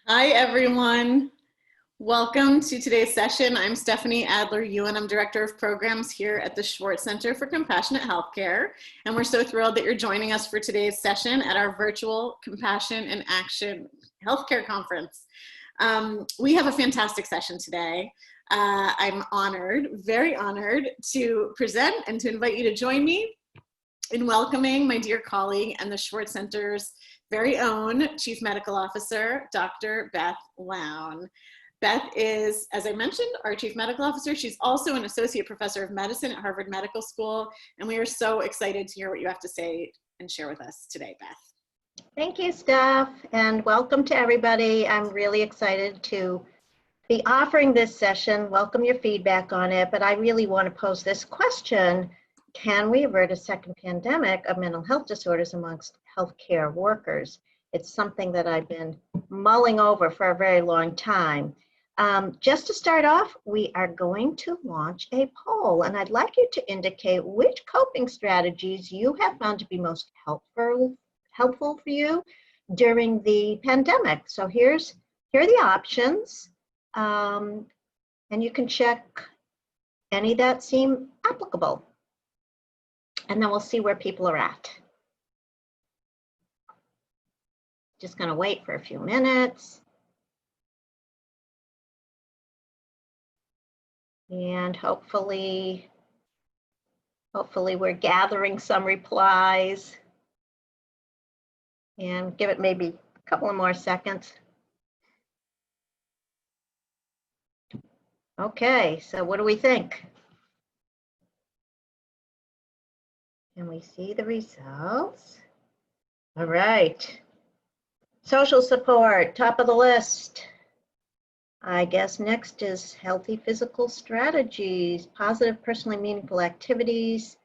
Hi, everyone. Welcome to today's session. I'm Stephanie Adler-Ewan. I'm Director of Programs here at the Schwartz Center for Compassionate Healthcare. And we're so thrilled that you're joining us for today's session at our virtual Compassion in Action Healthcare Conference. We have a fantastic session today. I'm honored, very honored to present and to invite you to join me in welcoming my dear colleague and the Schwartz Center's very own Chief Medical Officer, Dr. Beth Lown. Beth is, as I mentioned, our Chief Medical Officer. She's also an Associate Professor of Medicine at Harvard Medical School, and we are so excited to hear what you have to say and share with us today, Beth. Thank you, Steph, and welcome to everybody. I'm really excited to be offering this session. Welcome your feedback on it, but I really want to pose this question. Can we avert a second pandemic of mental health disorders amongst healthcare workers? It's something that I've been mulling over for a very long time. Just to start off, we are going to launch a poll, and I'd like you to indicate which coping strategies you have found to be most helpful for you during the pandemic. So here are the options, and you can check any that seem applicable. And then we'll see where people are at. Just going to wait for a few minutes. And hopefully we're gathering some replies. And give it maybe a couple of more seconds. Okay, so what do we think? Can we see the results? All right. Social support, top of the list. I guess next is healthy physical strategies, positive, personally meaningful activities.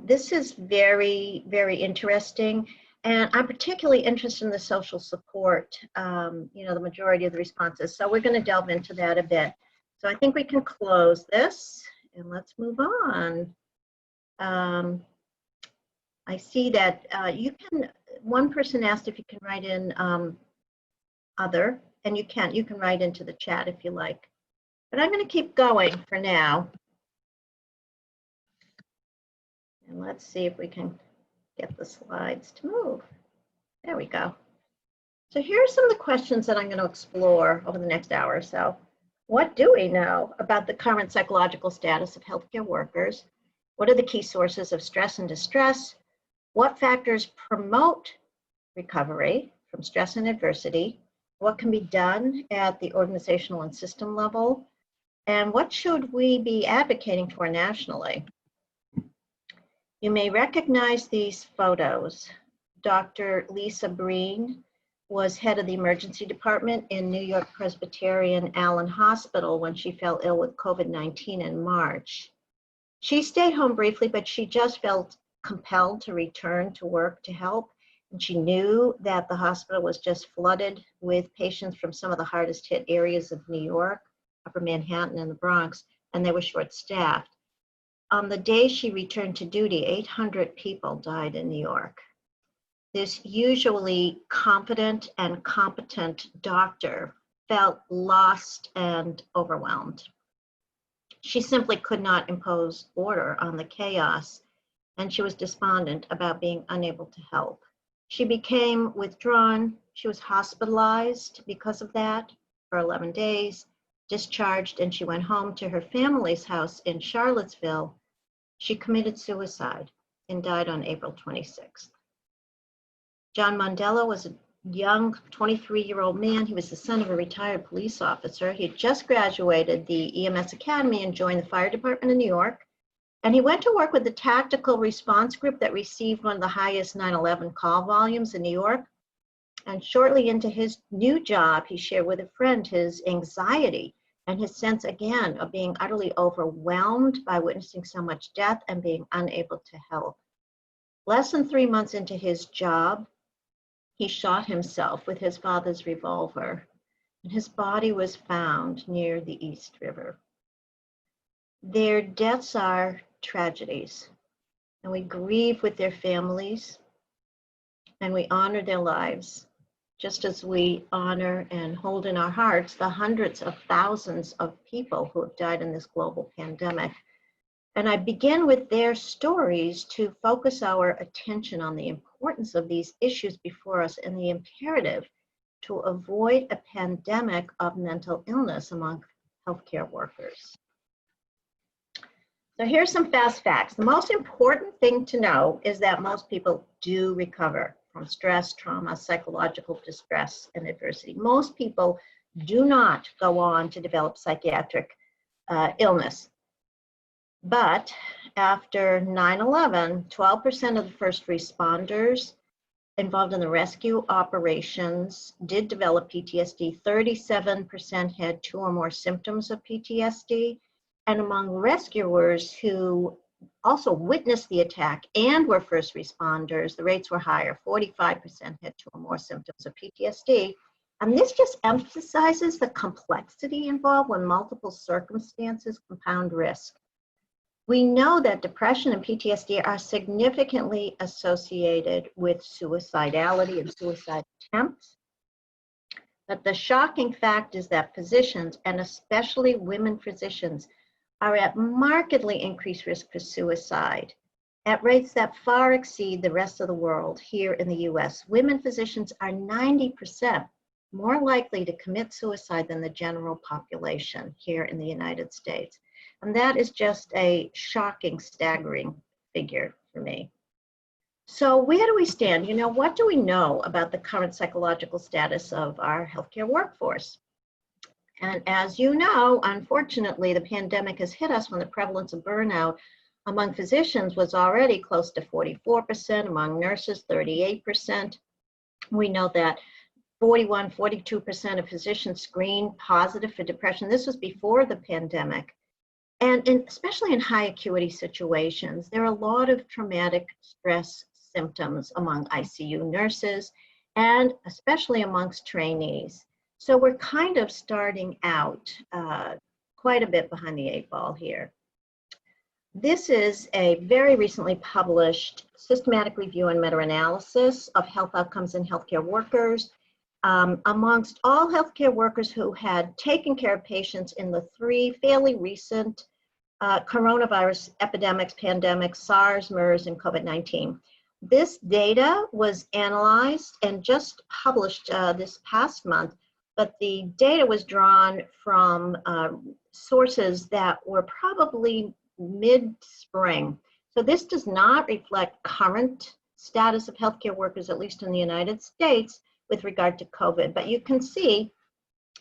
This is very, very interesting. And I'm particularly interested in the social support, the majority of the responses. So we're going to delve into that a bit. So I think we can close this and let's move on. I see that one person asked if you can write in other, and you can write into the chat if you like. But I'm going to keep going for now. And let's see if we can get the slides to move. There we go. So here are some of the questions that I'm going to explore over the next hour or so. What do we know about the current psychological status of healthcare workers? What are the key sources of stress and distress? What factors promote recovery from stress and adversity? What can be done at the organizational and system level? And what should we be advocating for nationally? You may recognize these photos. Dr. Lisa Breen was head of the emergency department in New York Presbyterian Allen Hospital when she fell ill with COVID-19 in March. She stayed home briefly, but she just felt compelled to return to work to help. And she knew that the hospital was just flooded with patients from some of the hardest hit areas of New York, Upper Manhattan and the Bronx, and they were short-staffed. On the day she returned to duty, 800 people died in New York. This usually confident and competent doctor felt lost and overwhelmed. She simply could not impose order on the chaos, and she was despondent about being unable to help. She became withdrawn. She was hospitalized because of that for 11 days, discharged, and she went home to her family's house in Charlottesville. She committed suicide and died on April 26th. John Mandela was a young 23-year-old man. He was the son of a retired police officer. He had just graduated the EMS Academy and joined the fire department in New York. And he went to work with the tactical response group that received one of the highest 9/11 call volumes in New York. And shortly into his new job, he shared with a friend his anxiety and his sense, again, of being utterly overwhelmed by witnessing so much death and being unable to help. Less than 3 months into his job, he shot himself with his father's revolver, and his body was found near the East River. Their deaths are tragedies, and we grieve with their families, and we honor their lives. just as we honor and hold in our hearts the hundreds of thousands of people who have died in this global pandemic. And I begin with their stories to focus our attention on the importance of these issues before us and the imperative to avoid a pandemic of mental illness among healthcare workers. So here's some fast facts. The most important thing to know is that most people do recover from stress, trauma, psychological distress, and adversity. Most people do not go on to develop psychiatric illness. But after 9/11, 12% of the first responders involved in the rescue operations did develop PTSD. 37% had 2 or more symptoms of PTSD. And among rescuers who also witnessed the attack and were first responders, the rates were higher. 45% had 2 or more symptoms of PTSD. And this just emphasizes the complexity involved when multiple circumstances compound risk. We know that depression and PTSD are significantly associated with suicidality and suicide attempts. But the shocking fact is that physicians, and especially women physicians, are at markedly increased risk for suicide at rates that far exceed the rest of the world here in the US. Women physicians are 90% more likely to commit suicide than the general population here in the United States. And that is just a shocking, staggering figure for me. So where do we stand? You know, what do we know about the current psychological status of our healthcare workforce? And as you know, unfortunately, the pandemic has hit us when the prevalence of burnout among physicians was already close to 44%, among nurses, 38%. We know that 42% of physicians screened positive for depression. This was before the pandemic. And especially in high acuity situations, there are a lot of traumatic stress symptoms among ICU nurses and especially amongst trainees. So we're kind of starting out quite a bit behind the 8 ball here. This is a very recently published systematic review and meta-analysis of health outcomes in healthcare workers amongst all healthcare workers who had taken care of patients in the 3 fairly recent coronavirus epidemics, pandemics, SARS, MERS, and COVID-19. This data was analyzed and just published this past month, but the data was drawn from sources that were probably mid-spring. So this does not reflect current status of healthcare workers, at least in the United States, with regard to COVID. But you can see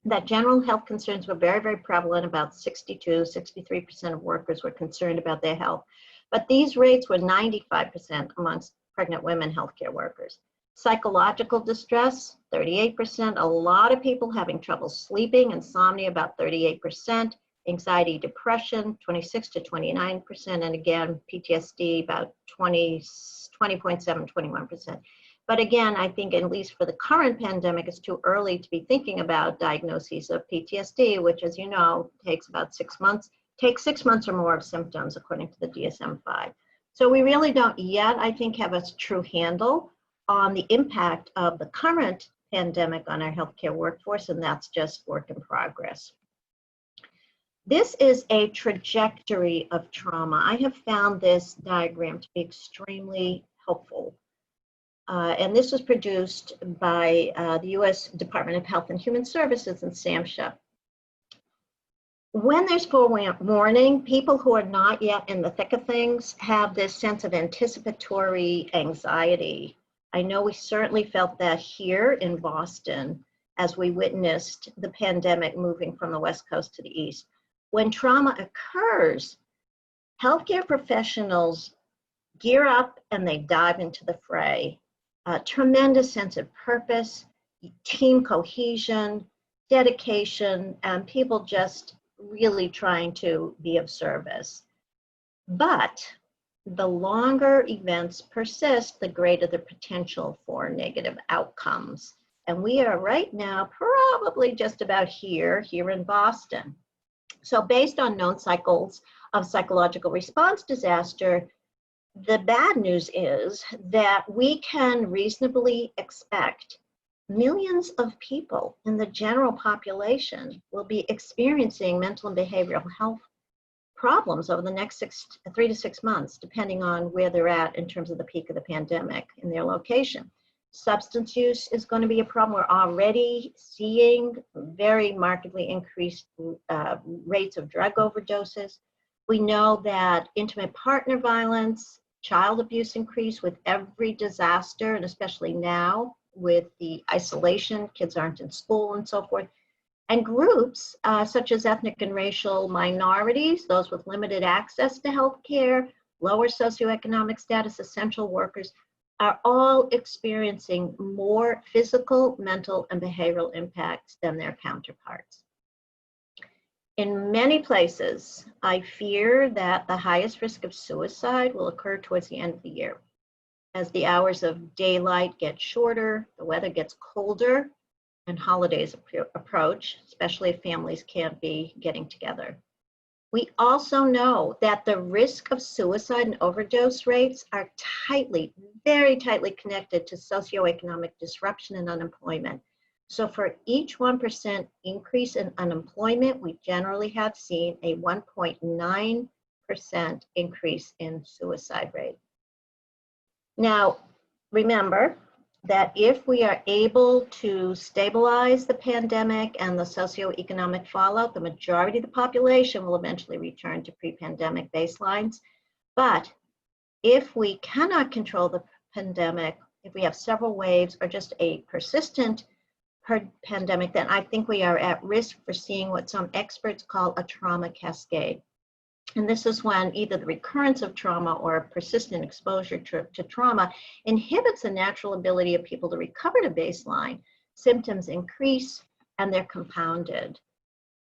that general health concerns were very, very prevalent. About 63% of workers were concerned about their health. But these rates were 95% amongst pregnant women healthcare workers. Psychological distress, 38%. A lot of people having trouble sleeping, insomnia, about 38%. Anxiety, depression, 26 to 29%. And again, PTSD, about 20.7, 21%. But again, I think at least for the current pandemic, it's too early to be thinking about diagnoses of PTSD, which, as you know, takes about 6 months, takes 6 months or more of symptoms, according to the DSM-5. So we really don't yet, I think, have a true handle on the impact of the current pandemic on our healthcare workforce, and that's just work in progress. This is a trajectory of trauma. I have found this diagram to be extremely helpful. And this was produced by the U.S. Department of Health and Human Services and SAMHSA. When there's forewarning, people who are not yet in the thick of things have this sense of anticipatory anxiety. I know we certainly felt that here in Boston as we witnessed the pandemic moving from the West Coast to the East. When trauma occurs, healthcare professionals gear up and they dive into the fray. Tremendous sense of purpose, team cohesion, dedication, and people just really trying to be of service. But the longer events persist, the greater the potential for negative outcomes. And we are right now probably just about here in Boston. So based on known cycles of psychological response disaster, the bad news is that we can reasonably expect millions of people in the general population will be experiencing mental and behavioral health problems over the next 3 to 6 months, depending on where they're at in terms of the peak of the pandemic in their location. Substance use is going to be a problem. We're already seeing very markedly increased rates of drug overdoses. We know that intimate partner violence, child abuse increase with every disaster, and especially now with the isolation, kids aren't in school and so forth. And groups such as ethnic and racial minorities, those with limited access to health care, lower socioeconomic status, essential workers, are all experiencing more physical, mental, and behavioral impacts than their counterparts. In many places, I fear that the highest risk of suicide will occur towards the end of the year. As the hours of daylight get shorter, the weather gets colder, and holidays approach, especially if families can't be getting together. We also know that the risk of suicide and overdose rates are very tightly connected to socioeconomic disruption and unemployment. So for each 1% increase in unemployment, we generally have seen a 1.9% increase in suicide rate. Now, remember that if we are able to stabilize the pandemic and the socioeconomic fallout, the majority of the population will eventually return to pre-pandemic baselines. But if we cannot control the pandemic, if we have several waves or just a persistent pandemic, then I think we are at risk for seeing what some experts call a trauma cascade. And this is when either the recurrence of trauma or persistent exposure to trauma inhibits the natural ability of people to recover to baseline. Symptoms increase and they're compounded.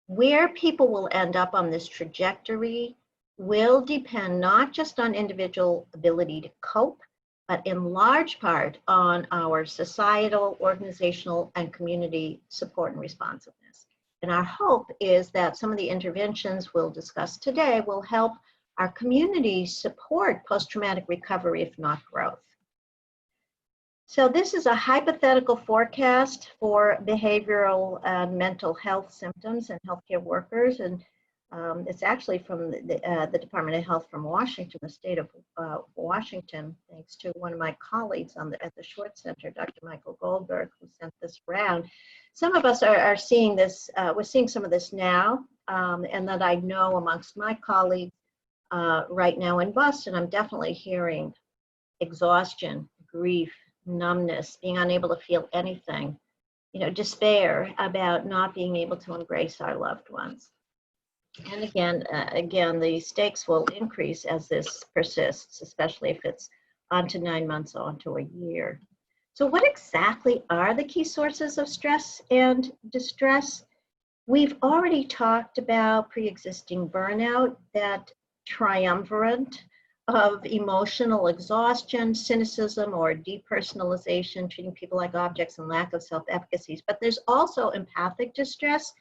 Where people will end up on this trajectory will depend not just on individual ability to cope, but in large part on our societal, organizational, and community support and responsiveness. And our hope is that some of the interventions we'll discuss today will help our communities support post-traumatic recovery, if not growth. So this is a hypothetical forecast for behavioral and mental health symptoms in healthcare workers. And it's actually from the Department of Health from Washington, the state of Washington, thanks to one of my colleagues at the Schwartz Center, Dr. Michael Goldberg, who sent this around. Some of us are seeing this, we're seeing some of this now, and that I know amongst my colleagues right now in Boston, I'm definitely hearing exhaustion, grief, numbness, being unable to feel anything, despair about not being able to embrace our loved ones. And again, the stakes will increase as this persists, especially if it's onto 9 months, onto a year. So what exactly are the key sources of stress and distress? We've already talked about pre-existing burnout, that triumvirate of emotional exhaustion, cynicism, or depersonalization, treating people like objects, and lack of self-efficacy. But there's also empathic distress,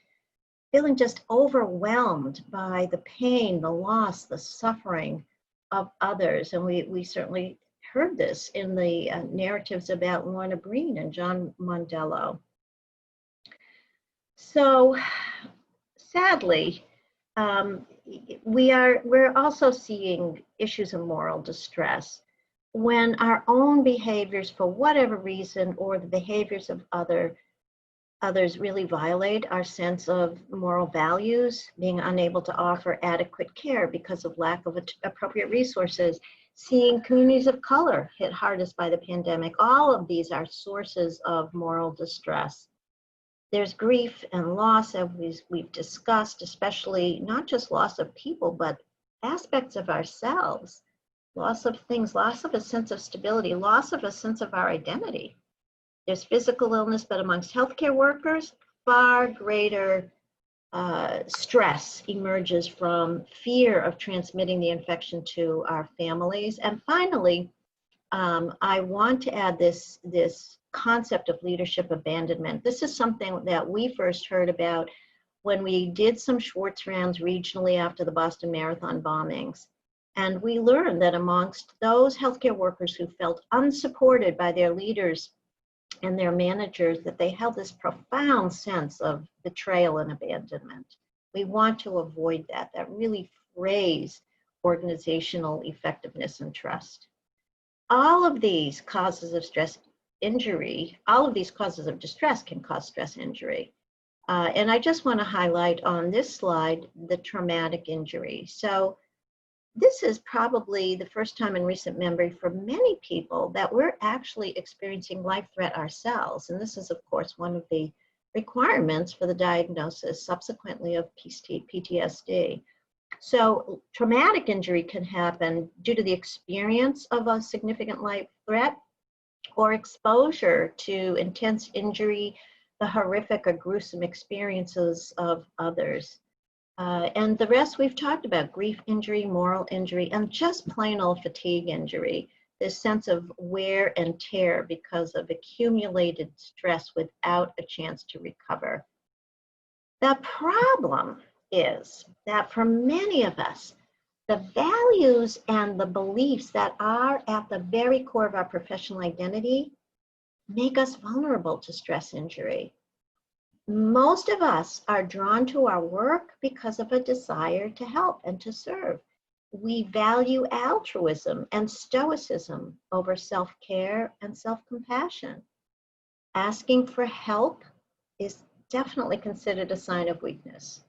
feeling just overwhelmed by the pain, the loss, the suffering of others. And we certainly heard this in the narratives about Lorna Breen and John Mondello. So sadly, we're also seeing issues of moral distress when our own behaviors, for whatever reason, or the behaviors of others really violate our sense of moral values, being unable to offer adequate care because of lack of appropriate resources, seeing communities of color hit hardest by the pandemic. All of these are sources of moral distress. There's grief and loss, as we've discussed, especially not just loss of people, but aspects of ourselves, loss of things, loss of a sense of stability, loss of a sense of our identity. There's physical illness, but amongst healthcare workers, far greater stress emerges from fear of transmitting the infection to our families. And finally, I want to add this concept of leadership abandonment. This is something that we first heard about when we did some Schwartz rounds regionally after the Boston Marathon bombings. And we learned that amongst those healthcare workers who felt unsupported by their leaders and their managers that they held this profound sense of betrayal and abandonment. We want to avoid that. That really frays organizational effectiveness and trust. All of these causes of stress injury, all of these causes of distress can cause stress injury. And I just want to highlight on this slide the traumatic injury. So this is probably the first time in recent memory for many people that we're actually experiencing life threat ourselves. And this is, of course, one of the requirements for the diagnosis subsequently of PTSD. So traumatic injury can happen due to the experience of a significant life threat or exposure to intense injury, the horrific or gruesome experiences of others. And the rest we've talked about: grief injury, moral injury, and just plain old fatigue injury, this sense of wear and tear because of accumulated stress without a chance to recover. The problem is that for many of us, the values and the beliefs that are at the very core of our professional identity make us vulnerable to stress injury. Most of us are drawn to our work because of a desire to help and to serve. We value altruism and stoicism over self-care and self-compassion. Asking for help is definitely considered a sign of weakness.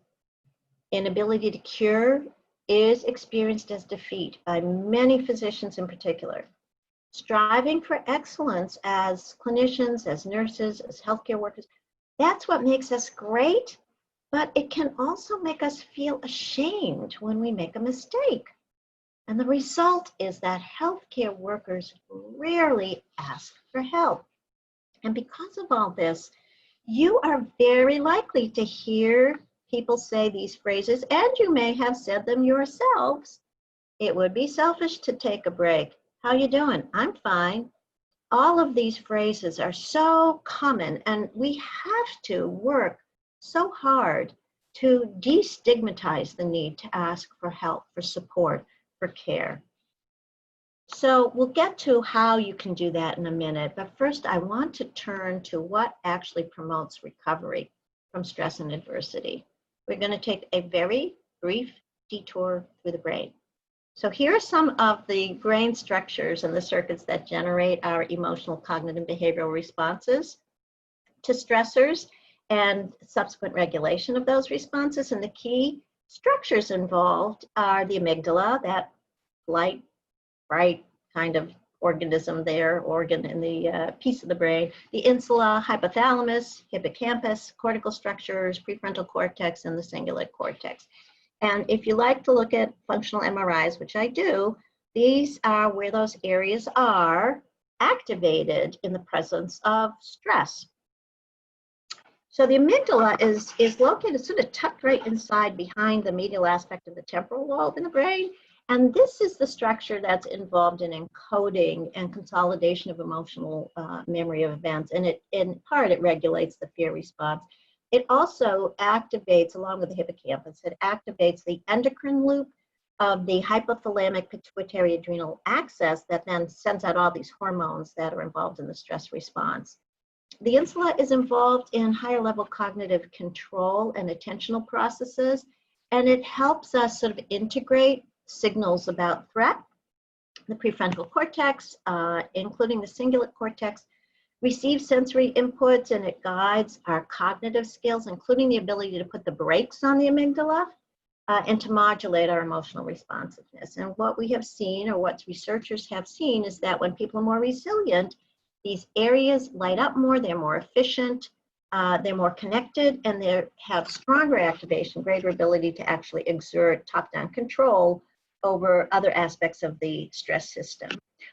Inability to cure is experienced as defeat by many physicians in particular. Striving for excellence as clinicians, as nurses, as healthcare workers, that's what makes us great, but it can also make us feel ashamed when we make a mistake. And the result is that healthcare workers rarely ask for help. And because of all this, you are very likely to hear people say these phrases, and you may have said them yourselves. It would be selfish to take a break. How you doing? I'm fine. All of these phrases are so common, and we have to work so hard to destigmatize the need to ask for help, for support, for care. So we'll get to how you can do that in a minute, but first I want to turn to what actually promotes recovery from stress and adversity. We're going to take a very brief detour through the brain. So here are some of the brain structures and the circuits that generate our emotional, cognitive, behavioral responses to stressors and subsequent regulation of those responses. And the key structures involved are the amygdala, that light, bright kind of organism there, organ in the piece of the brain, the insula, hypothalamus, hippocampus, cortical structures, prefrontal cortex, and the cingulate cortex. And if you like to look at functional MRIs, which I do, these are where those areas are activated in the presence of stress. So the amygdala is located sort of tucked right inside behind the medial aspect of the temporal lobe in the brain. And this is the structure that's involved in encoding and consolidation of emotional memory of events. And in part, it regulates the fear response. It also activates, along with the hippocampus, it activates the endocrine loop of the hypothalamic pituitary adrenal axis that then sends out all these hormones that are involved in the stress response. The insula is involved in higher level cognitive control and attentional processes, and it helps us sort of integrate signals about threat. The prefrontal cortex, including the cingulate cortex, receives sensory inputs, and it guides our cognitive skills, including the ability to put the brakes on the amygdala and to modulate our emotional responsiveness. And what we have seen, or what researchers have seen, is that when people are more resilient, these areas light up more, they're more efficient, they're more connected, and they have stronger activation, greater ability to actually exert top-down control over other aspects of the stress system.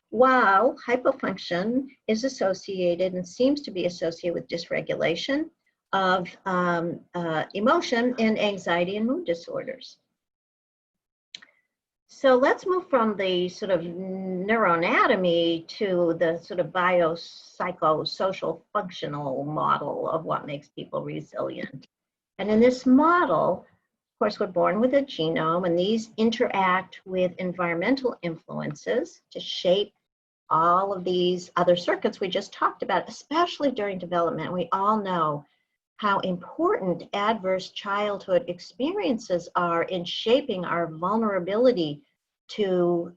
While hypofunction is associated and seems to be associated with dysregulation of emotion in anxiety and mood disorders. So let's move from the sort of neuroanatomy to the sort of biopsychosocial functional model of what makes people resilient. And in this model, of course, we're born with a genome, and these interact with environmental influences to shape all of these other circuits we just talked about, especially during development. We all know how important adverse childhood experiences are in shaping our vulnerability to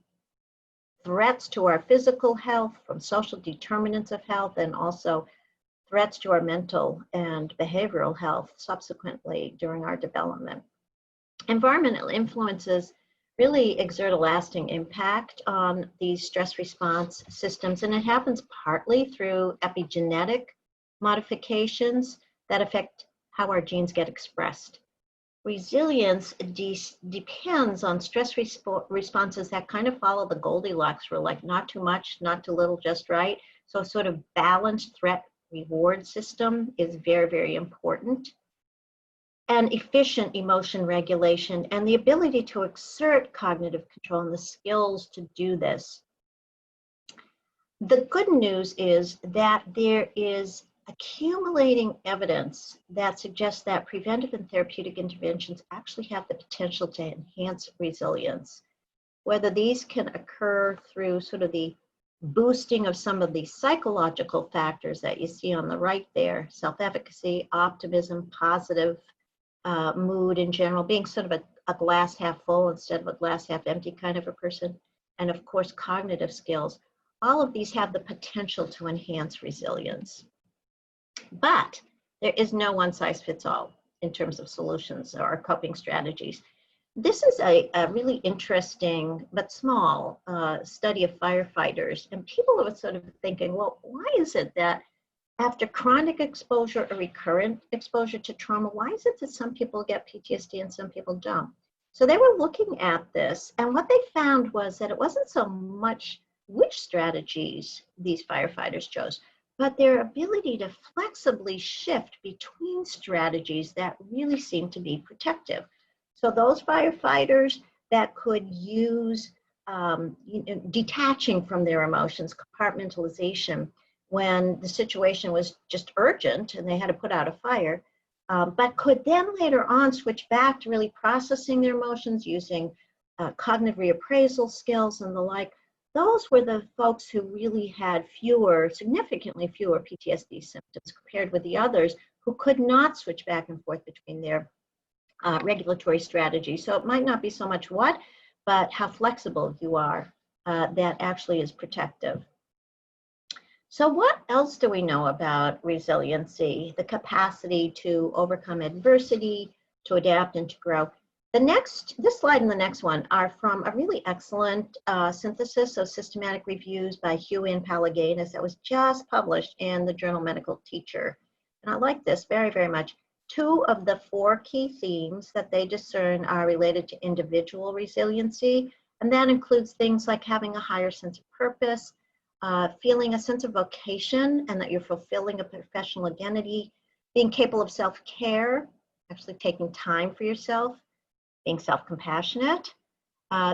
threats to our physical health, from social determinants of health, and also threats to our mental and behavioral health subsequently during our development. Environmental influences really exert a lasting impact on these stress response systems, and it happens partly through epigenetic modifications that affect how our genes get expressed. Resilience depends on stress responses that kind of follow the Goldilocks rule, like not too much, not too little, just right. So a sort of balanced threat reward system is very, very important. And efficient emotion regulation and the ability to exert cognitive control and the skills to do this. The good news is that there is accumulating evidence that suggests that preventive and therapeutic interventions actually have the potential to enhance resilience. Whether these can occur through sort of the boosting of some of the psychological factors that you see on the right there, self-efficacy, optimism, positive mood in general, being sort of a glass half full instead of a glass half empty kind of a person, and of course cognitive skills. All of these have the potential to enhance resilience. But there is no one size fits all in terms of solutions or coping strategies. This is a really interesting but small study of firefighters, and people are sort of thinking, well, why is it that after chronic exposure or recurrent exposure to trauma, why is it that some people get PTSD and some people don't? So they were looking at this, and what they found was that it wasn't so much which strategies these firefighters chose, but their ability to flexibly shift between strategies that really seemed to be protective. So those firefighters that could use detaching from their emotions, compartmentalization, when the situation was just urgent and they had to put out a fire, but could then later on switch back to really processing their emotions using cognitive reappraisal skills and the like. Those were the folks who really had significantly fewer PTSD symptoms compared with the others who could not switch back and forth between their regulatory strategies. So it might not be so much what, but how flexible you are that actually is protective. So what else do we know about resiliency, the capacity to overcome adversity, to adapt and to grow? This slide and the next one are from a really excellent synthesis of systematic reviews by Huey and Palaganas that was just published in the journal Medical Teacher. And I like this very, very much. 2 of the 4 key themes that they discern are related to individual resiliency, and that includes things like having a higher sense of purpose, feeling a sense of vocation and that you're fulfilling a professional identity, being capable of self-care, actually taking time for yourself, being self-compassionate,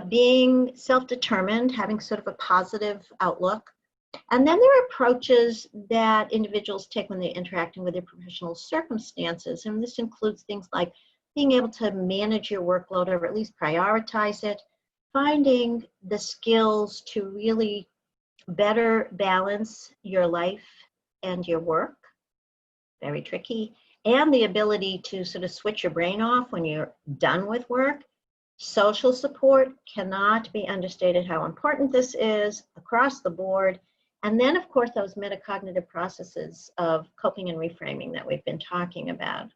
being self-determined, having sort of a positive outlook. And then there are approaches that individuals take when they're interacting with their professional circumstances. And this includes things like being able to manage your workload or at least prioritize it, finding the skills to really better balance your life and your work, very tricky, and the ability to sort of switch your brain off when you're done with work. Social support cannot be understated how important this is across the board. And then, of course, those metacognitive processes of coping and reframing that we've been talking about.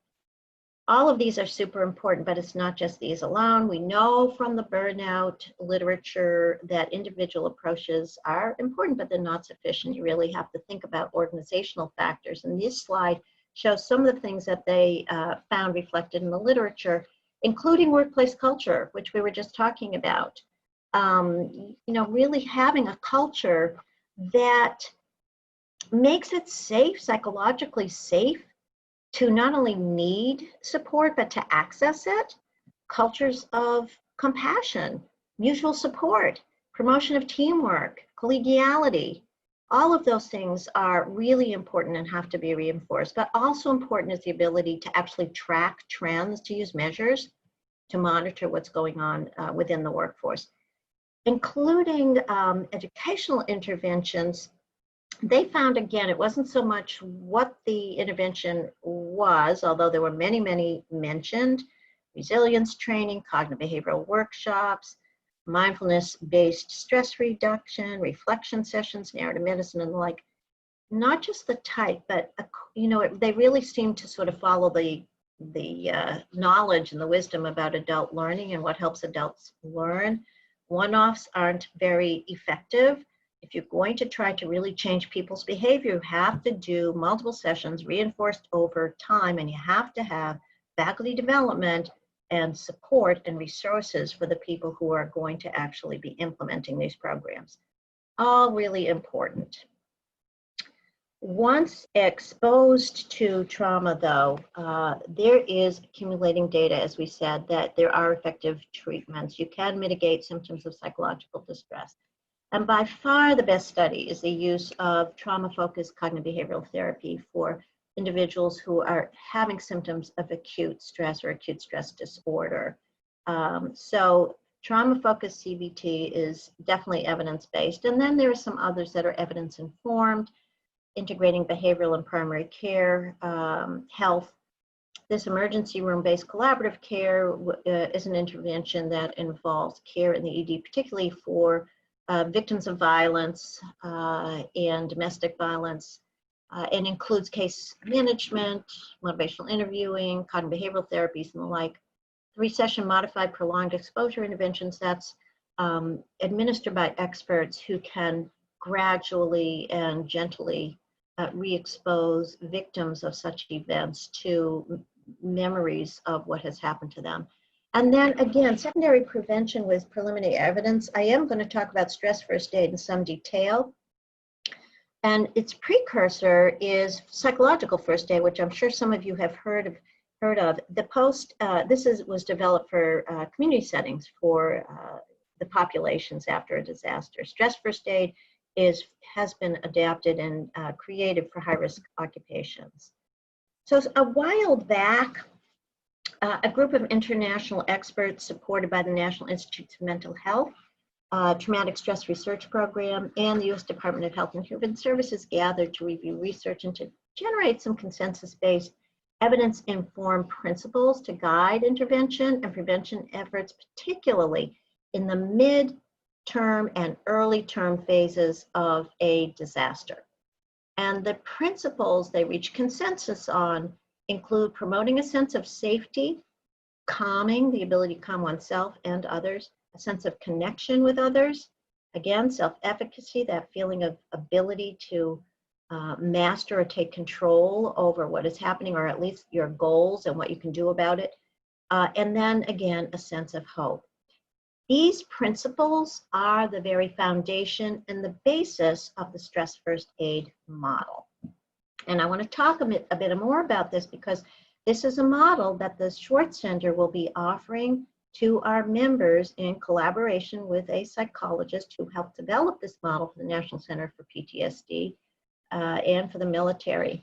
All of these are super important, but it's not just these alone. We know from the burnout literature that individual approaches are important, but they're not sufficient. You really have to think about organizational factors. And this slide shows some of the things that they found reflected in the literature, including workplace culture, which we were just talking about. Really having a culture that makes it safe, psychologically safe, to not only need support, but to access it. Cultures of compassion, mutual support, promotion of teamwork, collegiality. All of those things are really important and have to be reinforced, but also important is the ability to actually track trends, to use measures to monitor what's going on within the workforce. including educational interventions. They found, again, it wasn't so much what the intervention was, although there were many, many mentioned: resilience training, cognitive behavioral workshops, mindfulness-based stress reduction, reflection sessions, narrative medicine, and the like. Not just the type, but they really seem to sort of follow the knowledge and the wisdom about adult learning and what helps adults learn. One-offs aren't very effective. If you're going to try to really change people's behavior, you have to do multiple sessions reinforced over time, and you have to have faculty development and support and resources for the people who are going to actually be implementing these programs. All really important. Once exposed to trauma, though, there is accumulating data, as we said, that there are effective treatments. You can mitigate symptoms of psychological distress. And by far the best study is the use of trauma-focused cognitive behavioral therapy for individuals who are having symptoms of acute stress or acute stress disorder. So trauma-focused CBT is definitely evidence-based. And then there are some others that are evidence-informed, integrating behavioral and primary care, health. This emergency room-based collaborative care is an intervention that involves care in the ED, particularly for victims of violence and domestic violence, and includes case management, motivational interviewing, cognitive behavioral therapies, and the like. 3-session modified prolonged exposure interventions that's administered by experts who can gradually and gently re-expose victims of such events to memories of what has happened to them. And then again, secondary prevention with preliminary evidence. I am going to talk about stress first aid in some detail. And its precursor is psychological first aid, which I'm sure some of you have heard of. Was developed for community settings for the populations after a disaster. Stress first aid has been adapted and created for high-risk occupations. So a while back, a group of international experts supported by the National Institutes of Mental Health, Traumatic Stress Research Program, and the U.S. Department of Health and Human Services gathered to review research and to generate some consensus-based, evidence-informed principles to guide intervention and prevention efforts, particularly in the mid-term and early-term phases of a disaster. And the principles they reach consensus on include promoting a sense of safety, calming, the ability to calm oneself and others, a sense of connection with others, again, self-efficacy, that feeling of ability to master or take control over what is happening, or at least your goals and what you can do about it. And then again, a sense of hope. These principles are the very foundation and the basis of the stress first aid model. And I want to talk a bit more about this because this is a model that the Schwartz Center will be offering to our members in collaboration with a psychologist who helped develop this model for the National Center for PTSD and for the military.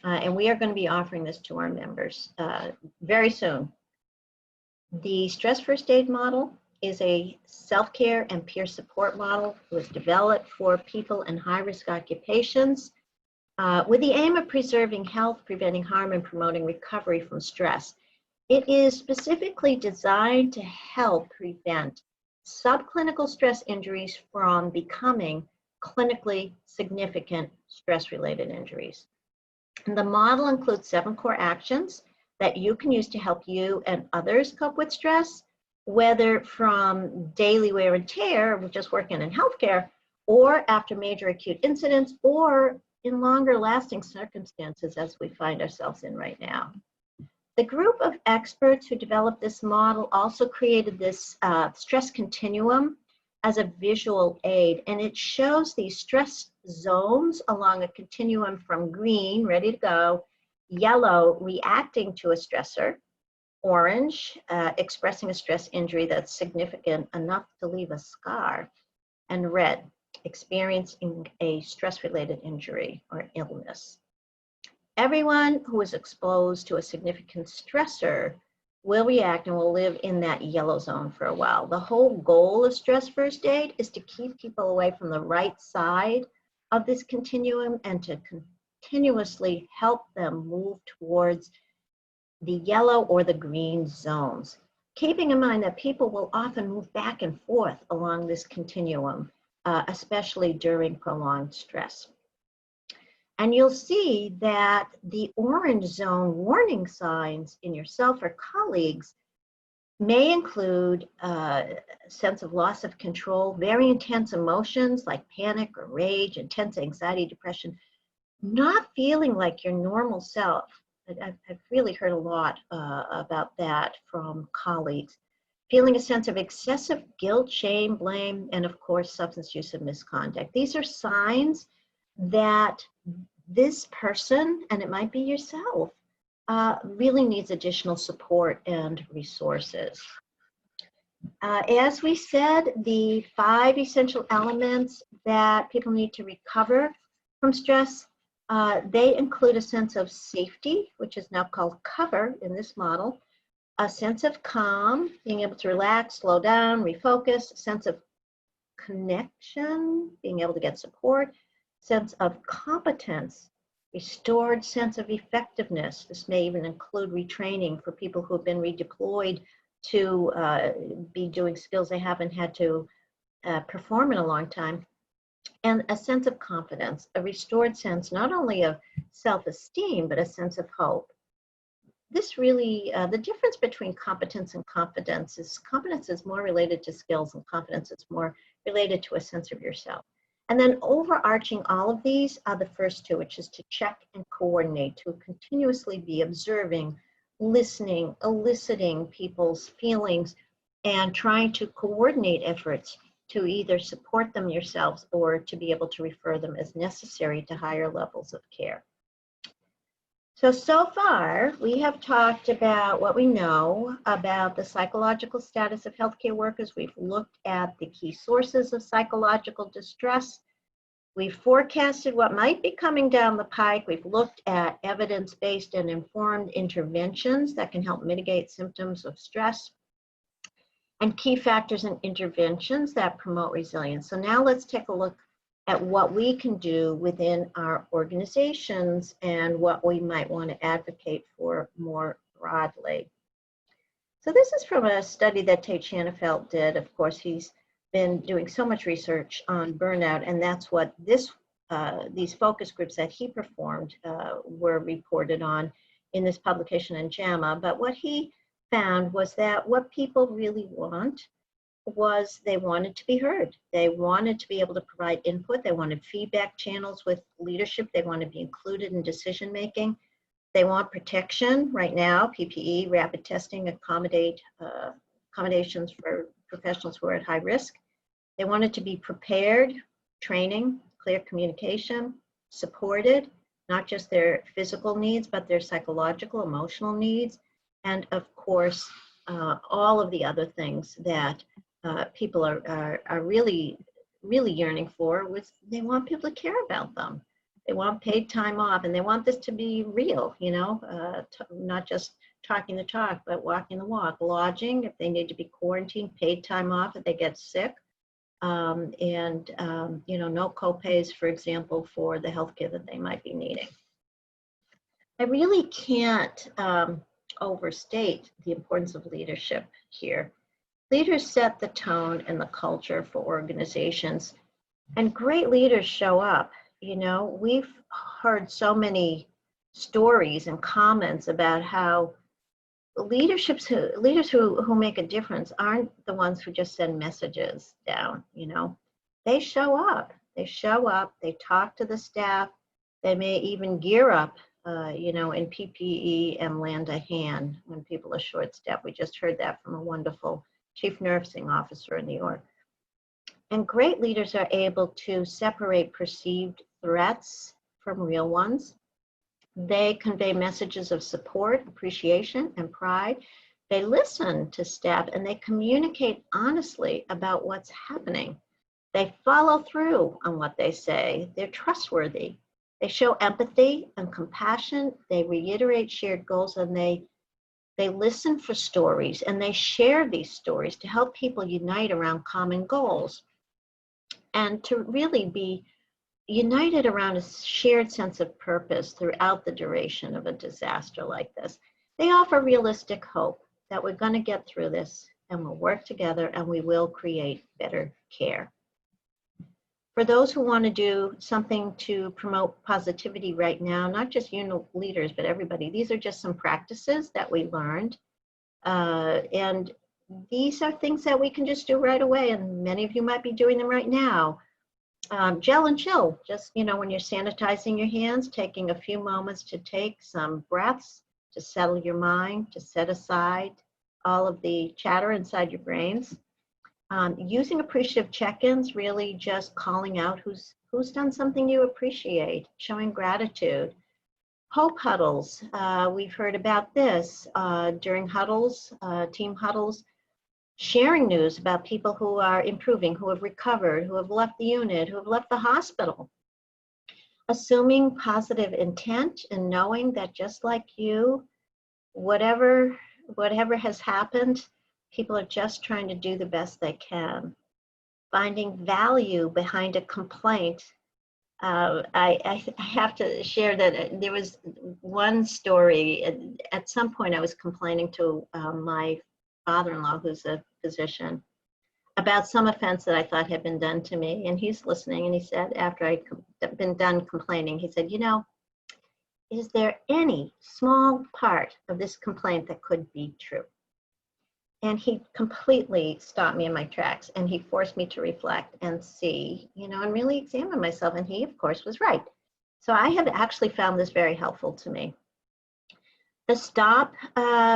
And we are going to be offering this to our members very soon. The stress first aid model is a self-care and peer support model. It was developed for people in high-risk occupations with the aim of preserving health, preventing harm, and promoting recovery from stress. It is specifically designed to help prevent subclinical stress injuries from becoming clinically significant stress-related injuries. And the model includes 7 core actions that you can use to help you and others cope with stress, whether from daily wear and tear, of just working in healthcare, or after major acute incidents, or in longer lasting circumstances as we find ourselves in right now. The group of experts who developed this model also created this stress continuum as a visual aid, and it shows these stress zones along a continuum from green, ready to go, yellow, reacting to a stressor, orange, expressing a stress injury that's significant enough to leave a scar, and red, experiencing a stress-related injury or illness. Everyone who is exposed to a significant stressor will react and will live in that yellow zone for a while. The whole goal of stress first aid is to keep people away from the right side of this continuum and to continuously help them move towards the yellow or the green zones. Keeping in mind that people will often move back and forth along this continuum, especially during prolonged stress. And you'll see that the orange zone warning signs in yourself or colleagues may include a sense of loss of control, very intense emotions like panic or rage, intense anxiety, depression, not feeling like your normal self. I've really heard a lot about that from colleagues. Feeling a sense of excessive guilt, shame, blame, and of course, substance use and misconduct. These are signs that this person, and it might be yourself, really needs additional support and resources. As we said, the 5 essential elements that people need to recover from stress, they include a sense of safety, which is now called cover in this model, a sense of calm, being able to relax, slow down, refocus, a sense of connection, being able to get support, sense of competence, restored sense of effectiveness. This may even include retraining for people who have been redeployed to be doing skills they haven't had to perform in a long time, and a sense of confidence, a restored sense not only of self-esteem, but a sense of hope. This really, the difference between competence and confidence is more related to skills, and confidence is more related to a sense of yourself. And then overarching all of these are the first 2, which is to check and coordinate, to continuously be observing, listening, eliciting people's feelings, and trying to coordinate efforts to either support them yourselves or to be able to refer them as necessary to higher levels of care. So far, we have talked about what we know about the psychological status of healthcare workers. We've looked at the key sources of psychological distress. We've forecasted what might be coming down the pike. We've looked at evidence-based and informed interventions that can help mitigate symptoms of stress, and key factors and interventions that promote resilience. So now let's take a look at what we can do within our organizations and what we might want to advocate for more broadly. So this is from a study that Tate Shanafelt did. Of course, he's been doing so much research on burnout, and that's what these focus groups that he performed were reported on in this publication in JAMA. But what he found was that what people really want was they wanted to be heard. They wanted to be able to provide input. They wanted feedback channels with leadership. They want to be included in decision making. They want protection. Right now, PPE, rapid testing, accommodations for professionals who are at high risk. They wanted to be prepared, training, clear communication, supported, not just their physical needs, but their psychological, emotional needs, and of course, all of the other things that people are really yearning for. They want people to care about them. They want paid time off, and they want this to be real, not just talking the talk, but walking the walk. Lodging, if they need to be quarantined, paid time off if they get sick, and no co-pays, for example, for the healthcare that they might be needing. I really can't overstate the importance of leadership here. Leaders set the tone and the culture for organizations, and great leaders show up. We've heard so many stories and comments about how leaders who make a difference aren't the ones who just send messages down. They show up. They talk to the staff. They may even gear up in PPE and lend a hand when people are short-staffed. We just heard that from a wonderful chief nursing officer in New York. And great leaders are able to separate perceived threats from real ones. They convey messages of support, appreciation, and pride. They listen to staff and they communicate honestly about what's happening. They follow through on what they say. They're trustworthy. They show empathy and compassion. They reiterate shared goals, and they They listen for stories and they share these stories to help people unite around common goals and to really be united around a shared sense of purpose throughout the duration of a disaster like this. They offer realistic hope that we're going to get through this and we'll work together and we will create better care. For those who want to do something to promote positivity right now, not just unit leaders, but everybody, these are just some practices that we learned. And these are things that we can just do right away. And many of you might be doing them right now. Gel and chill, just, when you're sanitizing your hands, taking a few moments to take some breaths to settle your mind, to set aside all of the chatter inside your brains. Using appreciative check-ins, really just calling out who's done something you appreciate, showing gratitude. Hope huddles, we've heard about this during huddles, team huddles, sharing news about people who are improving, who have recovered, who have left the unit, who have left the hospital. Assuming positive intent and knowing that just like you, whatever has happened, people are just trying to do the best they can. Finding value behind a complaint. I have to share that there was one story. At some point, I was complaining to my father-in-law, who's a physician, about some offense that I thought had been done to me. And he's listening, and he said, after I'd been done complaining, he said, is there any small part of this complaint that could be true? And he completely stopped me in my tracks, and he forced me to reflect and see, and really examine myself. And he, of course, was right. So I have actually found this very helpful to me. The stop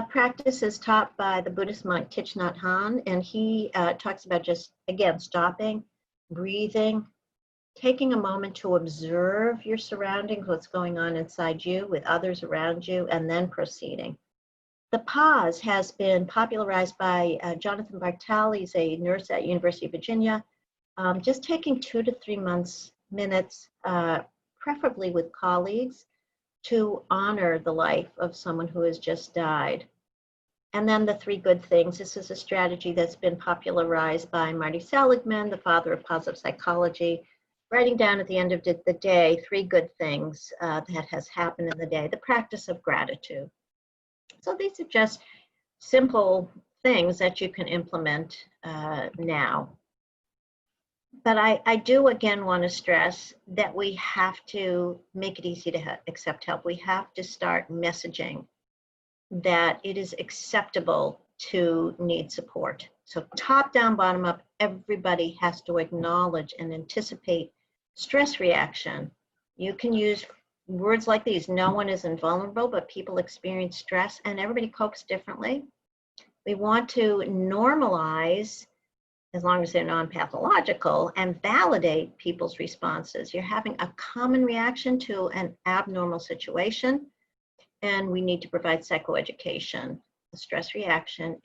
practice is taught by the Buddhist monk Thich Nhat Hanh, and he talks about just, again, stopping, breathing, taking a moment to observe your surroundings, what's going on inside you with others around you, and then proceeding. The pause has been popularized by Jonathan Bartel. He's a nurse at University of Virginia. Just taking 2 to 3 minutes, preferably with colleagues, to honor the life of someone who has just died. And then the 3 good things. This is a strategy that's been popularized by Marty Seligman, the father of positive psychology, writing down at the end of the day 3 good things that has happened in the day, the practice of gratitude. So these are just simple things that you can implement now. But I do, again, want to stress that we have to make it easy to accept help. We have to start messaging that it is acceptable to need support. So top down, bottom up, everybody has to acknowledge and anticipate stress reaction. You can use words like these: no one is invulnerable, but people experience stress and everybody copes differently. We want to normalize, as long as they're non-pathological, and validate people's responses. You're having a common reaction to an abnormal situation, and we need to provide psychoeducation. The stress reaction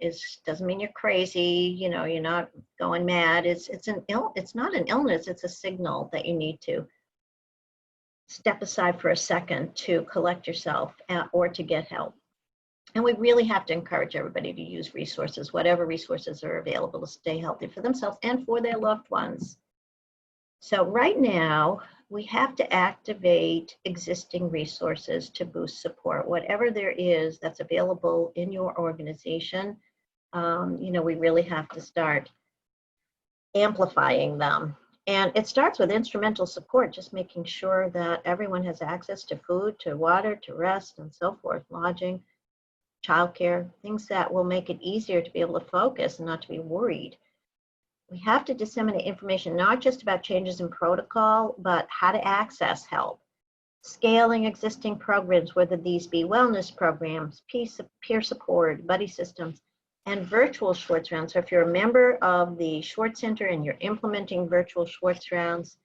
doesn't mean you're crazy, you're not going mad. It's not an illness, it's a signal that you need to step aside for a second to collect yourself or to get help. And we really have to encourage everybody to use resources, whatever resources are available, to stay healthy for themselves and for their loved ones. So right now, we have to activate existing resources to boost support. Whatever there is that's available in your organization, we really have to start amplifying them. And it starts with instrumental support, just making sure that everyone has access to food, to water, to rest, and so forth, lodging, childcare, things that will make it easier to be able to focus and not to be worried. We have to disseminate information, not just about changes in protocol, but how to access help. Scaling existing programs, whether these be wellness programs, peer support, buddy systems, and virtual Schwartz rounds. So if you're a member of the Schwartz Center and you're implementing virtual Schwartz rounds,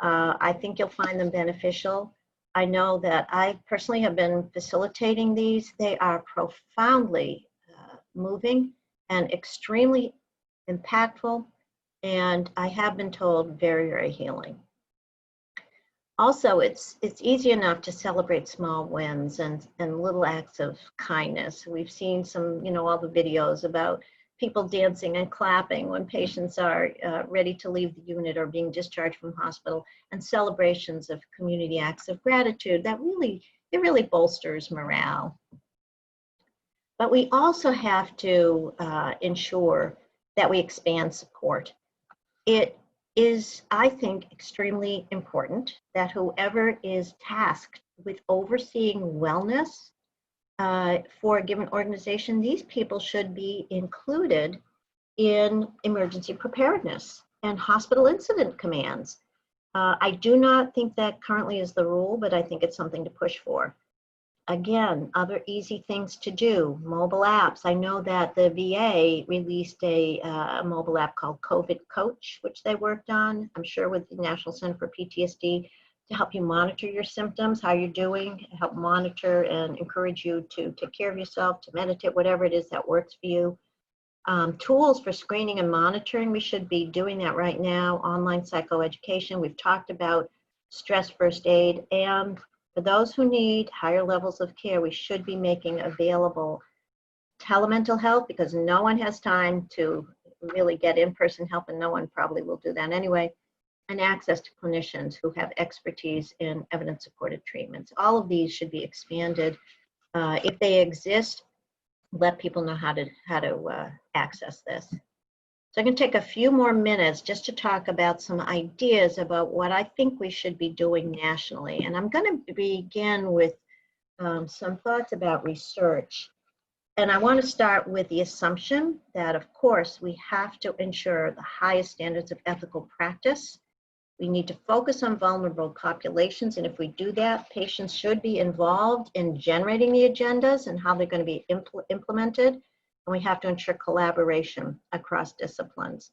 I think you'll find them beneficial. I know that I personally have been facilitating these. They are profoundly moving and extremely impactful, and I have been told very, very healing. Also, it's easy enough to celebrate small wins and little acts of kindness. We've seen some, all the videos about people dancing and clapping when patients are ready to leave the unit or being discharged from hospital, and celebrations of community acts of gratitude that really bolsters morale. But we also have to ensure that we expand support. It is, I think, extremely important that whoever is tasked with overseeing wellness for a given organization, these people should be included in emergency preparedness and hospital incident commands. I do not think that currently is the rule, but I think it's something to push for. Again, other easy things to do, mobile apps. I know that the VA released a mobile app called COVID Coach, which they worked on, I'm sure with the National Center for PTSD, to help you monitor your symptoms, how you're doing, help monitor and encourage you to take care of yourself, to meditate, whatever it is that works for you. Tools for screening and monitoring, we should be doing that right now. Online psychoeducation, we've talked about stress first aid, and for those who need higher levels of care, we should be making available telemental health, because no one has time to really get in-person help, and no one probably will do that anyway, and access to clinicians who have expertise in evidence-supported treatments. All of these should be expanded. If they exist, let people know how to access this. So I can take a few more minutes just to talk about some ideas about what I think we should be doing nationally. And I'm going to begin with some thoughts about research. And I want to start with the assumption that, of course, we have to ensure the highest standards of ethical practice. We need to focus on vulnerable populations, and if we do that, patients should be involved in generating the agendas and how they're going to be implemented, and we have to ensure collaboration across disciplines.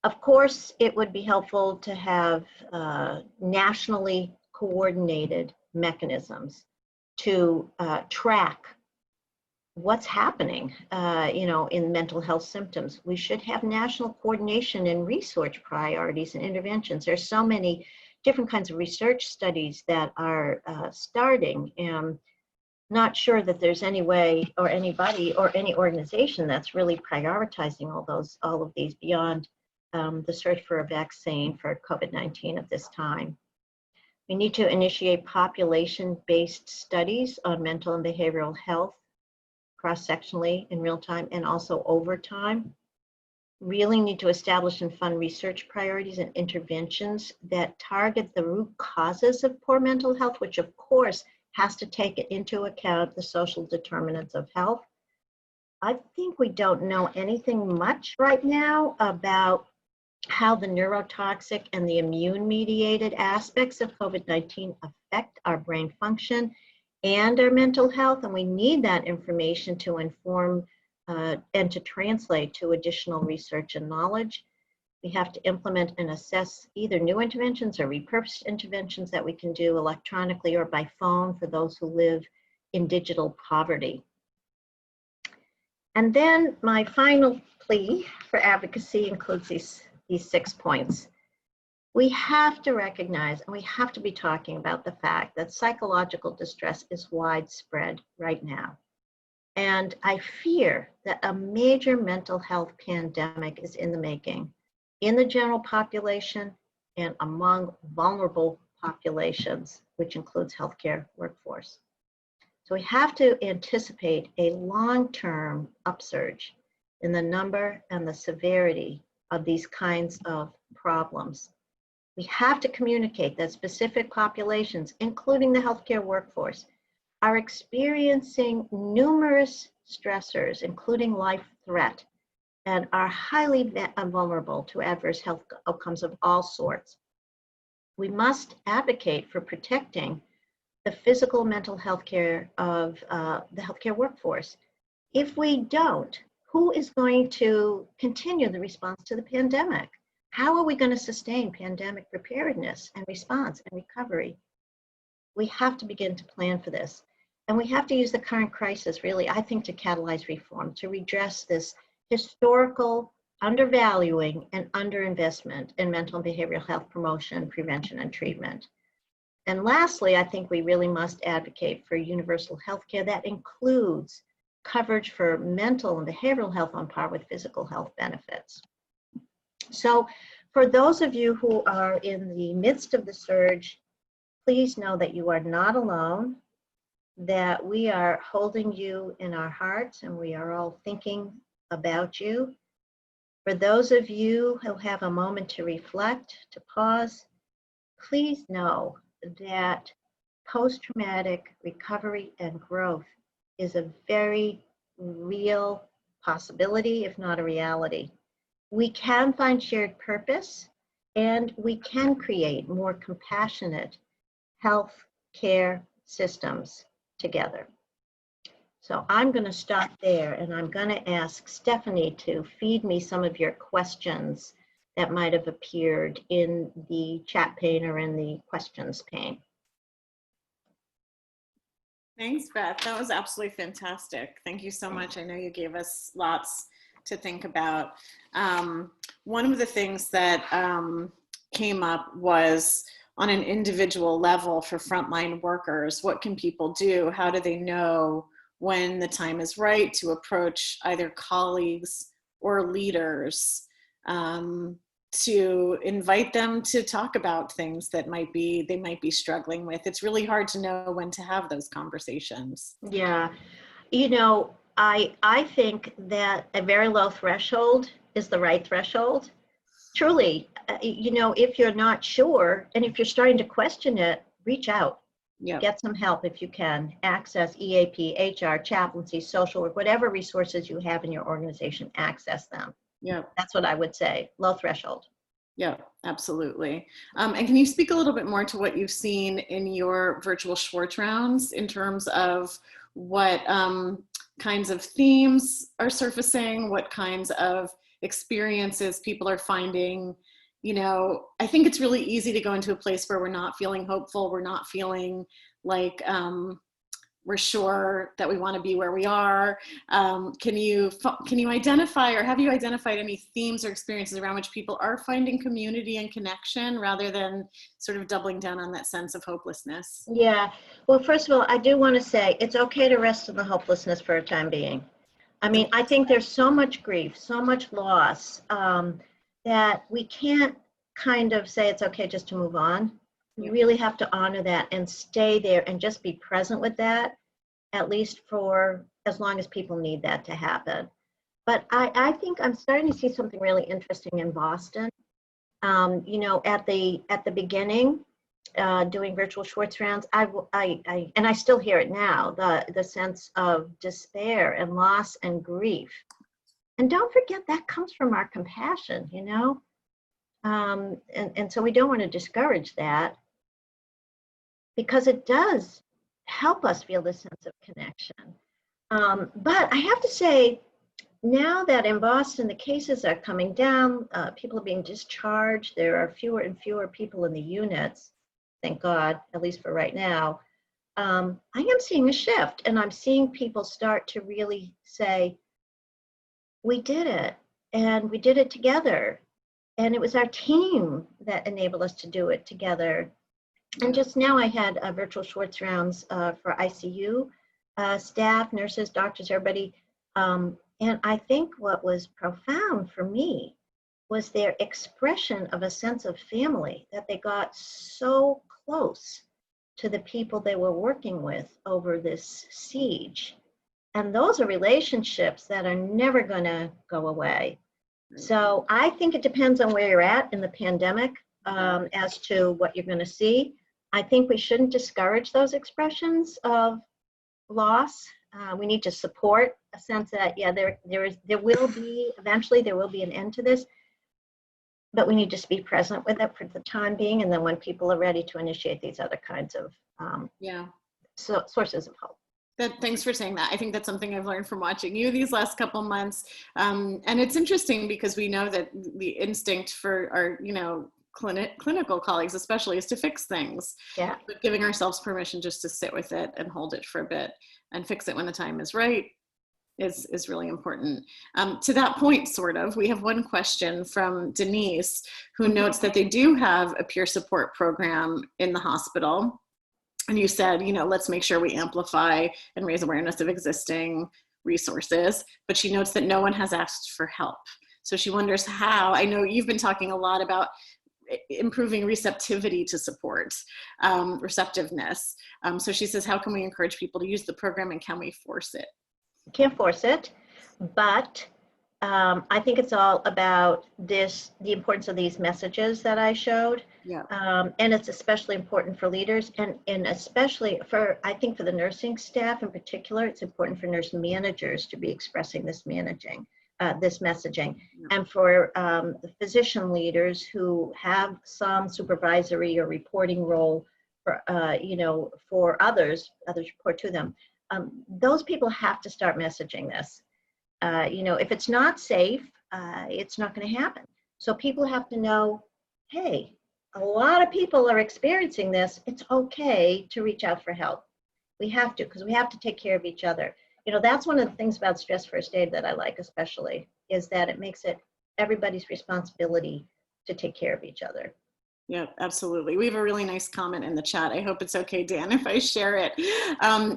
Of course, it would be helpful to have nationally coordinated mechanisms to track what's happening, in mental health symptoms. We should have national coordination in research priorities and interventions. There's so many different kinds of research studies that are starting, and not sure that there's any way or anybody or any organization that's really prioritizing all of these beyond the search for a vaccine for COVID-19 at this time. We need to initiate population-based studies on mental and behavioral health cross-sectionally in real time and also over time. Really need to establish and fund research priorities and interventions that target the root causes of poor mental health, which of course has to take into account the social determinants of health. I think we don't know anything much right now about how the neurotoxic and the immune-mediated aspects of COVID-19 affect our brain function and our mental health, and we need that information to inform and to translate to additional research and knowledge. We have to implement and assess either new interventions or repurposed interventions that we can do electronically or by phone for those who live in digital poverty. And then my final plea for advocacy includes these 6 points. We have to recognize, and we have to be talking about the fact that psychological distress is widespread right now. And I fear that a major mental health pandemic is in the making in the general population and among vulnerable populations, which includes healthcare workforce. So we have to anticipate a long-term upsurge in the number and the severity of these kinds of problems. We have to communicate that specific populations, including the healthcare workforce, are experiencing numerous stressors, including life threat, and are highly vulnerable to adverse health outcomes of all sorts. We must advocate for protecting the physical and mental health care of the healthcare workforce. If we don't, who is going to continue the response to the pandemic? How are we going to sustain pandemic preparedness and response and recovery? We have to begin to plan for this. And we have to use the current crisis, really, I think, to catalyze reform, to redress this historical undervaluing and underinvestment in mental and behavioral health promotion, prevention, and treatment. And lastly, I think we really must advocate for universal health care that includes coverage for mental and behavioral health on par with physical health benefits. So for those of you who are in the midst of the surge, please know that you are not alone, that we are holding you in our hearts and we are all thinking about you. For those of you who have a moment to reflect, to pause, please know that post-traumatic recovery and growth is a very real possibility, if not a reality. We can find shared purpose and we can create more compassionate health care systems together. So I'm going to stop there and I'm going to ask Stephanie to feed me some of your questions that might have appeared in the chat pane or in the questions pane. Thanks, Beth. That was absolutely fantastic. Thank you so much. I know you gave us lots to think about. One of the things that came up was on an individual level for frontline workers, what can people do? How do they know when the time is right to approach either colleagues or leaders to invite them to talk about things that they might be struggling with? It's really hard to know when to have those conversations. Yeah, you know, I think that a very low threshold is the right threshold. Truly, you know, if you're not sure and if you're starting to question it, reach out. Yeah. Get some help if you can. Access EAP, HR, chaplaincy, social work, whatever resources you have in your organization, access them. Yeah. That's what I would say, low threshold. Yeah, absolutely. And can you speak a little bit more to what you've seen in your virtual Schwartz rounds in terms of what kinds of themes are surfacing, what kinds of experiences people are finding? You know, I think it's really easy to go into a place where we're not feeling hopeful, we're not feeling like we're sure that we want to be where we are. Can you identify, or have you identified any themes or experiences around which people are finding community and connection rather than sort of doubling down on that sense of hopelessness? Yeah, well, first of all, I do want to say it's okay to rest in the hopelessness for a time being. I mean, I think there's so much grief, so much loss that we can't kind of say it's okay just to move on. You really have to honor that and stay there and just be present with that, at least for as long as people need that to happen. But I think I'm starting to see something really interesting in Boston. You know, at the beginning, doing virtual Schwartz rounds, and I still hear it now, the sense of despair and loss and grief. And don't forget that comes from our compassion, you know? And so we don't want to discourage that, because it does help us feel this sense of connection. But I have to say, now that in Boston the cases are coming down, people are being discharged, there are fewer and fewer people in the units, thank God, at least for right now. I am seeing a shift, and I'm seeing people start to really say, we did it, and we did it together. And it was our team that enabled us to do it together. And just now I had virtual Schwartz rounds for ICU staff, nurses, doctors, everybody. And I think what was profound for me was their expression of a sense of family, that they got so close to the people they were working with over this siege. And those are relationships that are never going to go away. So I think it depends on where you're at in the pandemic as to what you're going to see. I think we shouldn't discourage those expressions of loss. We need to support a sense that, yeah, there will be, eventually there will be an end to this, but we need to just be present with it for the time being, and then when people are ready to initiate these other kinds of sources of hope. Thanks for saying that. I think that's something I've learned from watching you these last couple months. And it's interesting because we know that the instinct for our, you know, clinical colleagues especially is to fix things. Yeah. But giving ourselves permission just to sit with it and hold it for a bit and fix it when the time is right is really important. To that point, sort of, we have one question from Denise, who notes that they do have a peer support program in the hospital. And you said, let's make sure we amplify and raise awareness of existing resources, but she notes that no one has asked for help. So she wonders how. I know you've been talking a lot about improving receptivity to support, receptiveness. So she says, how can we encourage people to use the program, and can we force it? Can't force it, but I think it's all about the importance of these messages that I showed. Yeah. And it's especially important for leaders, and especially I think for the nursing staff in particular, it's important for nurse managers to be expressing this messaging. Yeah. And for the physician leaders who have some supervisory or reporting role for others report to them. Those people have to start messaging this. If it's not safe, it's not going to happen. So people have to know, hey, a lot of people are experiencing this. It's okay to reach out for help. We have to, because we have to take care of each other. That's one of the things about stress first aid that I like especially, is that it makes it everybody's responsibility to take care of each other. Yeah, absolutely. We have a really nice comment in the chat. I hope it's okay, Dan, if I share it.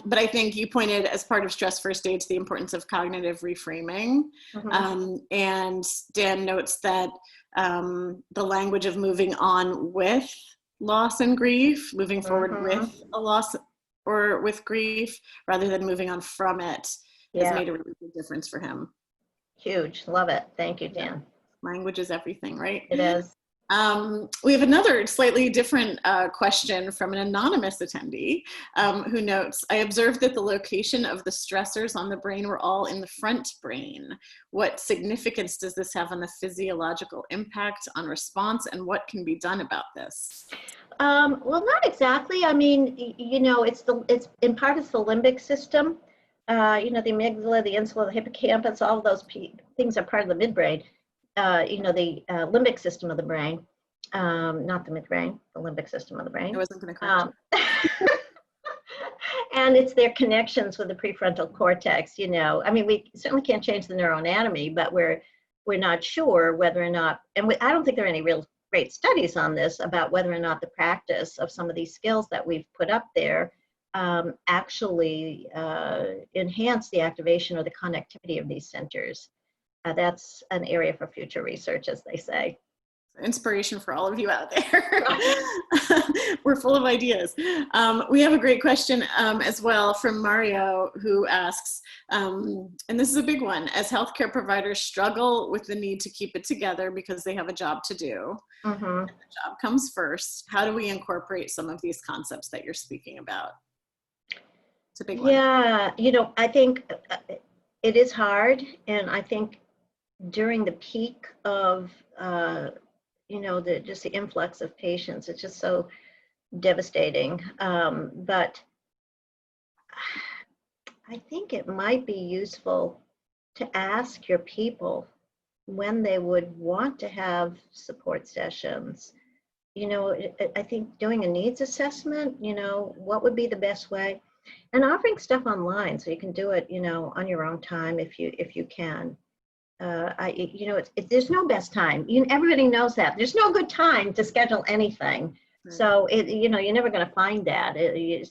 But I think you pointed, as part of stress first aid, to the importance of cognitive reframing. Mm-hmm. And Dan notes that the language of moving on with loss and grief, moving forward mm-hmm. with a loss or with grief, rather than moving on from it, has made a really big difference for him. Huge. Love it. Thank you, Dan. Language is everything, right? It is. We have another slightly different question from an anonymous attendee who notes, I observed that the location of the stressors on the brain were all in the front brain. What significance does this have on the physiological impact on response, and what can be done about this? Well, not exactly. I mean, it's in part it's the limbic system. The amygdala, the insula, the hippocampus, all of those things are part of the midbrain. The limbic system of the brain, not the midbrain, the limbic system of the brain. I wasn't going to correct you. And it's their connections with the prefrontal cortex. I mean, we certainly can't change the neuroanatomy, but we're not sure whether or not, and I don't think there are any real great studies on this about whether or not the practice of some of these skills that we've put up there actually enhance the activation or the connectivity of these centers. That's an area for future research, as they say. Inspiration for all of you out there. We're full of ideas. We have a great question as well from Mario, who asks, and this is a big one, as healthcare providers struggle with the need to keep it together because they have a job to do, mm-hmm. and the job comes first, how do we incorporate some of these concepts that you're speaking about? It's a big one. Yeah, I think it is hard, and I think during the peak of just the influx of patients, it's just so devastating. But I think it might be useful to ask your people when they would want to have support sessions. I think doing a needs assessment, what would be the best way, and offering stuff online so you can do it, on your own time if you can. There's no best time. Everybody knows that. There's no good time to schedule anything. Right. So you're never going to find that.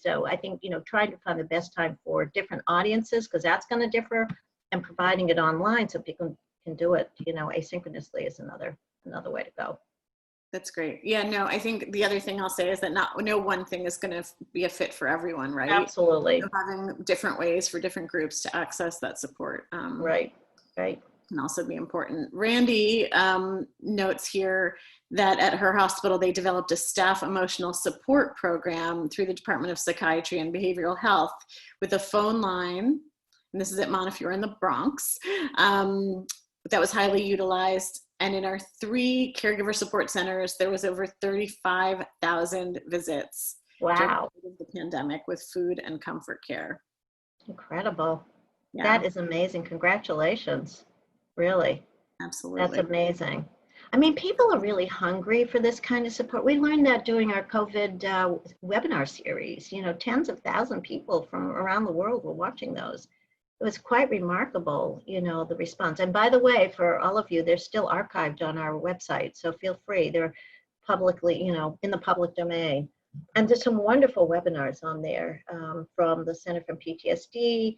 So I think trying to find the best time for different audiences, because that's going to differ, and providing it online so people can do it asynchronously is another way to go. That's great. Yeah, no, I think the other thing I'll say is that no one thing is going to be a fit for everyone, right? Absolutely. So having different ways for different groups to access that support. Right. Can also be important. Randy notes here that at her hospital, they developed a staff emotional support program through the Department of Psychiatry and Behavioral Health with a phone line, and this is at Montefiore in the Bronx, that was highly utilized. And in our 3 caregiver support centers, there was over 35,000 visits. Wow. During the pandemic with food and comfort care. Incredible. Yeah. That is amazing. Congratulations. Really. Absolutely. That's amazing. I mean, people are really hungry for this kind of support. We learned that during our COVID webinar series. Tens of thousands of people from around the world were watching those. was quite remarkable, you know, the response. And by the way, for all of you, they're still archived on our website, so feel free. They're publicly, you know, in the public domain. And there's some wonderful webinars on there from the Center for PTSD,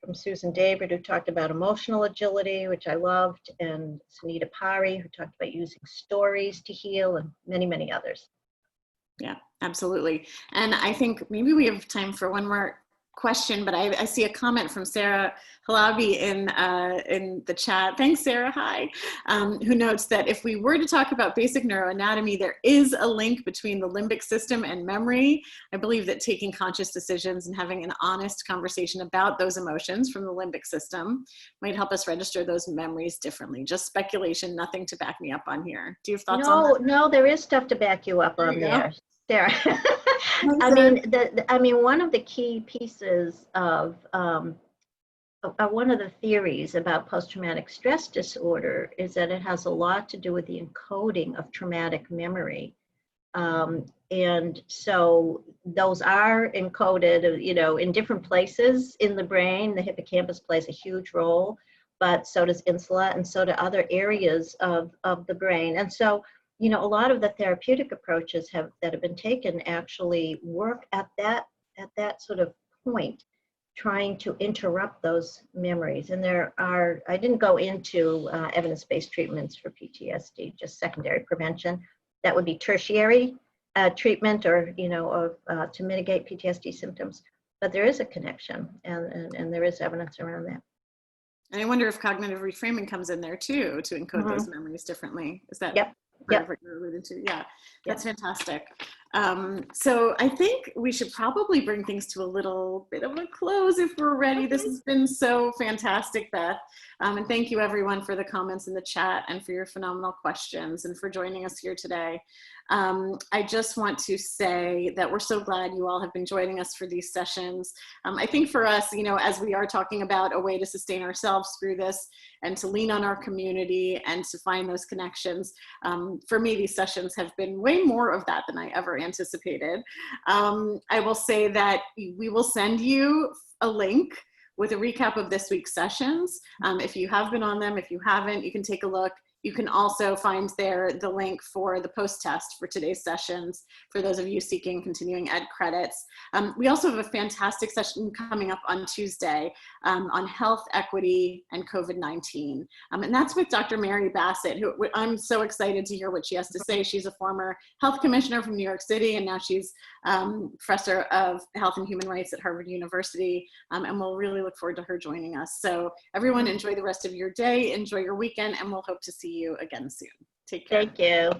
from Susan David, who talked about emotional agility, which I loved, and Sunita Pari, who talked about using stories to heal, and many, many others. Yeah, absolutely. And I think maybe we have time for one more question, but I see a comment from Sarah Halabi in the chat. Thanks, Sarah. Hi. Who notes that if we were to talk about basic neuroanatomy, there is a link between the limbic system and memory. I believe that taking conscious decisions and having an honest conversation about those emotions from the limbic system might help us register those memories differently. Just speculation, nothing to back me up on here. Do you have thoughts on that? No, there is stuff to back you up on there. Sarah. I mean, one of the key pieces of one of the theories about post-traumatic stress disorder is that it has a lot to do with the encoding of traumatic memory. And so those are encoded, you know, in different places in the brain. The hippocampus plays a huge role, but so does insula, and so do other areas of the brain. And so, you know, a lot of the therapeutic approaches that have been taken actually work at that sort of point, trying to interrupt those memories. And there are, I didn't go into evidence-based treatments for PTSD, just secondary prevention. That would be tertiary treatment, or, you know, to mitigate PTSD symptoms. But there is a connection, and there is evidence around that. And I wonder if cognitive reframing comes in there too, to encode those memories differently. Is that Yep. what you're alluding to? Yeah, that's fantastic. So I think we should probably bring things to a little bit of a close if we're ready. This has been so fantastic, Beth. And thank you everyone for the comments in the chat and for your phenomenal questions and for joining us here today. I just want to say that we're so glad you all have been joining us for these sessions. I think for us, you know, as we are talking about a way to sustain ourselves through this and to lean on our community and to find those connections, for me, these sessions have been way more of that than I ever anticipated. I will say that we will send you a link with a recap of this week's sessions. If you have been on them, if you haven't, you can take a look. You can also find there the link for the post-test for today's sessions for those of you seeking continuing ed credits. We also have a fantastic session coming up on Tuesday on health, equity, and COVID-19. And that's with Dr. Mary Bassett, who I'm so excited to hear what she has to say. She's a former health commissioner from New York City, and now she's professor of health and human rights at Harvard University. And we'll really look forward to her joining us. So everyone, enjoy the rest of your day, enjoy your weekend, and we'll hope to see you again soon. Take care. Thank you.